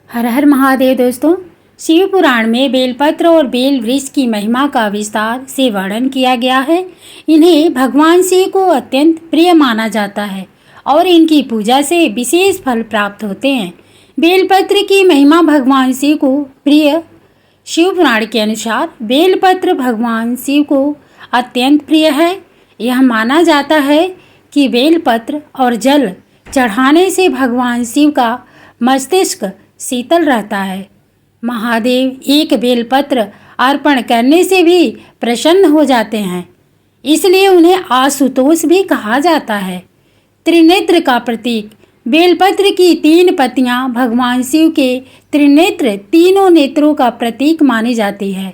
हर हर महादेव दोस्तों। शिव पुराण में बेलपत्र और बेल वृक्ष की महिमा का विस्तार से वर्णन किया गया है। इन्हें भगवान शिव को अत्यंत प्रिय माना जाता है और इनकी पूजा से विशेष फल प्राप्त होते हैं। बेलपत्र की महिमा भगवान शिव को प्रिय। शिव पुराण के अनुसार बेलपत्र भगवान शिव को अत्यंत प्रिय है। यह माना जाता है कि बेलपत्र और जल चढ़ाने से भगवान शिव का मस्तिष्क शीतल रहता है। महादेव एक बेलपत्र अर्पण करने से भी प्रसन्न हो जाते हैं, इसलिए उन्हें आशुतोष भी कहा जाता है। त्रिनेत्र का प्रतीक बेलपत्र की 3 पत्तियां भगवान शिव के त्रिनेत्र तीनों नेत्रों का प्रतीक मानी जाती है।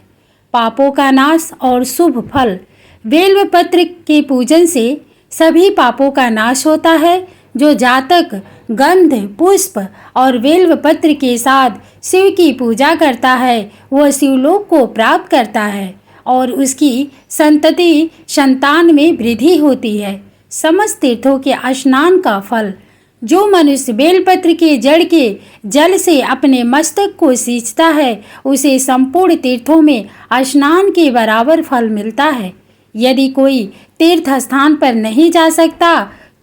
पापों का नाश और शुभ फल बेलपत्र के पूजन से सभी पापों का नाश होता है। जो जातक गंध पुष्प और बेलपत्र के साथ शिव की पूजा करता है वह शिवलोक को प्राप्त करता है और उसकी संतति संतान में वृद्धि होती है। समस्त तीर्थों के स्नान का फल जो मनुष्य बेलपत्र के जड़ के जल से अपने मस्तक को सींचता है उसे संपूर्ण तीर्थों में स्नान के बराबर फल मिलता है। यदि कोई तीर्थ स्थान पर नहीं जा सकता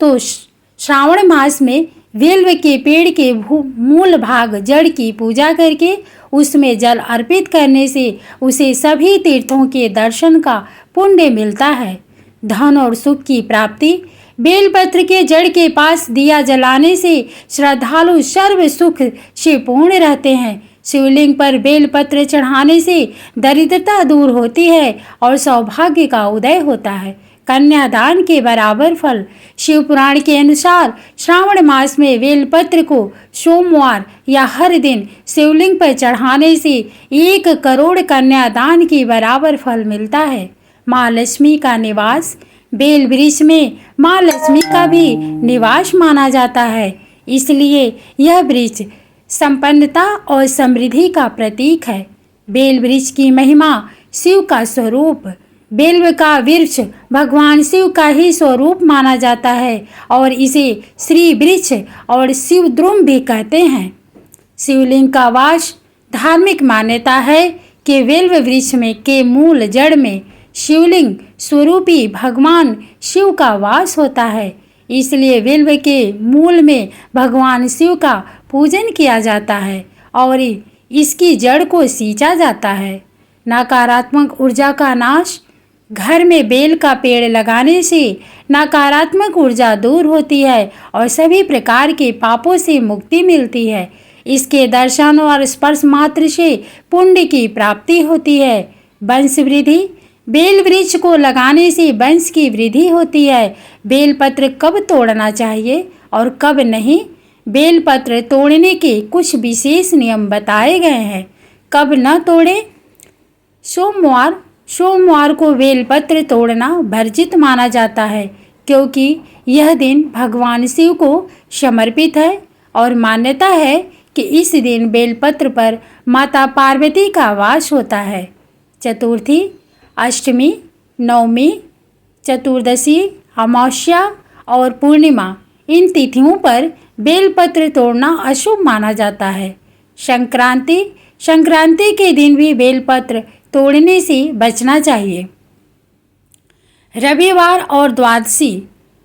तो श्रावण मास में बेल के पेड़ के मूल भाग जड़ की पूजा करके उसमें जल अर्पित करने से उसे सभी तीर्थों के दर्शन का पुण्य मिलता है। धन और सुख की प्राप्ति बेलपत्र के जड़ के पास दिया जलाने से श्रद्धालु सर्व सुख से पूर्ण रहते हैं। शिवलिंग पर बेलपत्र चढ़ाने से दरिद्रता दूर होती है और सौभाग्य का उदय होता है। कन्यादान के बराबर फल शिव पुराण के अनुसार श्रावण मास में बेलपत्र को सोमवार या हर दिन शिवलिंग पर चढ़ाने से 1 करोड़ कन्यादान के बराबर फल मिलता है। माँ लक्ष्मी का निवास बेल वृक्ष में माँ लक्ष्मी का भी निवास माना जाता है, इसलिए यह वृक्ष संपन्नता और समृद्धि का प्रतीक है। बेल वृक्ष की महिमा शिव का स्वरूप बेल का वृक्ष भगवान शिव का ही स्वरूप माना जाता है और इसे श्री वृक्ष और शिवद्रुम भी कहते हैं। शिवलिंग का वास धार्मिक मान्यता है कि बेल वृक्ष में के मूल जड़ में शिवलिंग स्वरूपी भगवान शिव का वास होता है, इसलिए बेल के मूल में भगवान शिव का पूजन किया जाता है और इसकी जड़ को सींचा जाता है। नकारात्मक ऊर्जा का नाश घर में बेल का पेड़ लगाने से नकारात्मक ऊर्जा दूर होती है और सभी प्रकार के पापों से मुक्ति मिलती है। इसके दर्शन और स्पर्श मात्र से पुण्य की प्राप्ति होती है। वंश वृद्धि बेल वृक्ष को लगाने से वंश की वृद्धि होती है। बेलपत्र कब तोड़ना चाहिए और कब नहीं, बेलपत्र तोड़ने के कुछ विशेष नियम बताए गए हैं। कब न तोड़े, सोमवार को बेलपत्र तोड़ना वर्जित माना जाता है क्योंकि यह दिन भगवान शिव को समर्पित है और मान्यता है कि इस दिन बेलपत्र पर माता पार्वती का वास होता है। चतुर्थी, अष्टमी, नवमी, चतुर्दशी, अमावस्या और पूर्णिमा इन तिथियों पर बेलपत्र तोड़ना अशुभ माना जाता है। संक्रांति के दिन भी बेलपत्र तोड़ने से बचना चाहिए। रविवार और द्वादशी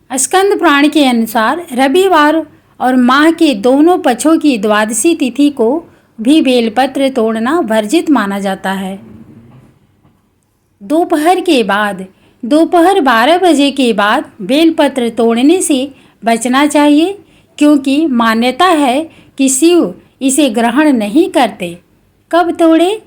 स्कंद पुराण के अनुसार रविवार और माह के दोनों पक्षों की द्वादशी तिथि को भी बेलपत्र तोड़ना वर्जित माना जाता है। दोपहर 12 बजे के बाद बेलपत्र तोड़ने से बचना चाहिए क्योंकि मान्यता है कि शिव इसे ग्रहण नहीं करते। कब तोड़े?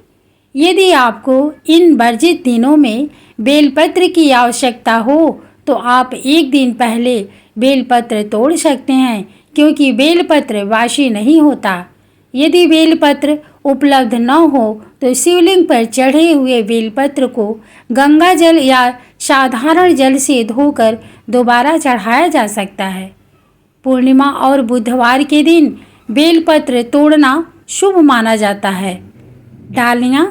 यदि आपको इन वर्जित दिनों में बेलपत्र की आवश्यकता हो तो आप एक दिन पहले बेलपत्र तोड़ सकते हैं क्योंकि बेलपत्र वासी नहीं होता। यदि बेलपत्र उपलब्ध न हो तो शिवलिंग पर चढ़े हुए बेलपत्र को गंगा जल या साधारण जल से धोकर दोबारा चढ़ाया जा सकता है। पूर्णिमा और बुधवार के दिन बेलपत्र तोड़ना शुभ माना जाता है। डालियाँ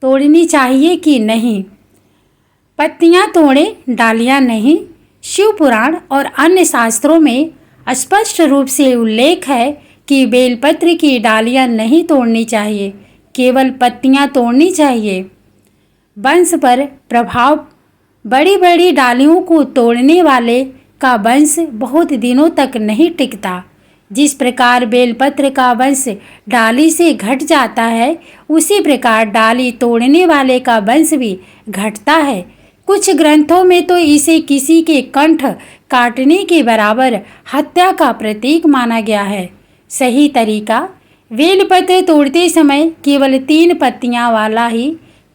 तोड़नी चाहिए कि नहीं? पत्तियां तोड़ें, डालियां नहीं। शिव पुराण और अन्य शास्त्रों में स्पष्ट रूप से उल्लेख है कि बेलपत्र की डालियां नहीं तोड़नी चाहिए, केवल पत्तियां तोड़नी चाहिए। वंश पर प्रभाव। बड़ी बड़ी डालियों को तोड़ने वाले का वंश बहुत दिनों तक नहीं टिकता। जिस प्रकार बेलपत्र का वंश डाली से घट जाता है, उसी प्रकार डाली तोड़ने वाले का वंश भी घटता है। कुछ ग्रंथों में तो इसे किसी के कंठ काटने के बराबर हत्या का प्रतीक माना गया है। सही तरीका, बेलपत्र तोड़ते समय केवल 3 पत्तियां वाला ही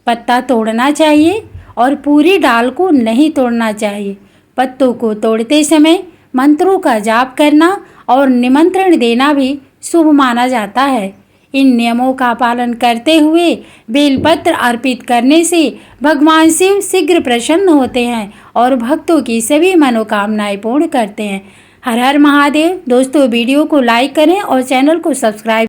पत्ता तोड़ना चाहिए और पूरी डाल को नहीं तोड़ना चाहिए। पत्तों को तोड़ते समय मंत्रों का जाप करना और निमंत्रण देना भी शुभ माना जाता है। इन नियमों का पालन करते हुए बेलपत्र अर्पित करने से भगवान शिव शीघ्र प्रसन्न होते हैं और भक्तों की सभी मनोकामनाएं पूर्ण करते हैं। हर हर महादेव। दोस्तों, वीडियो को लाइक करें और चैनल को सब्सक्राइब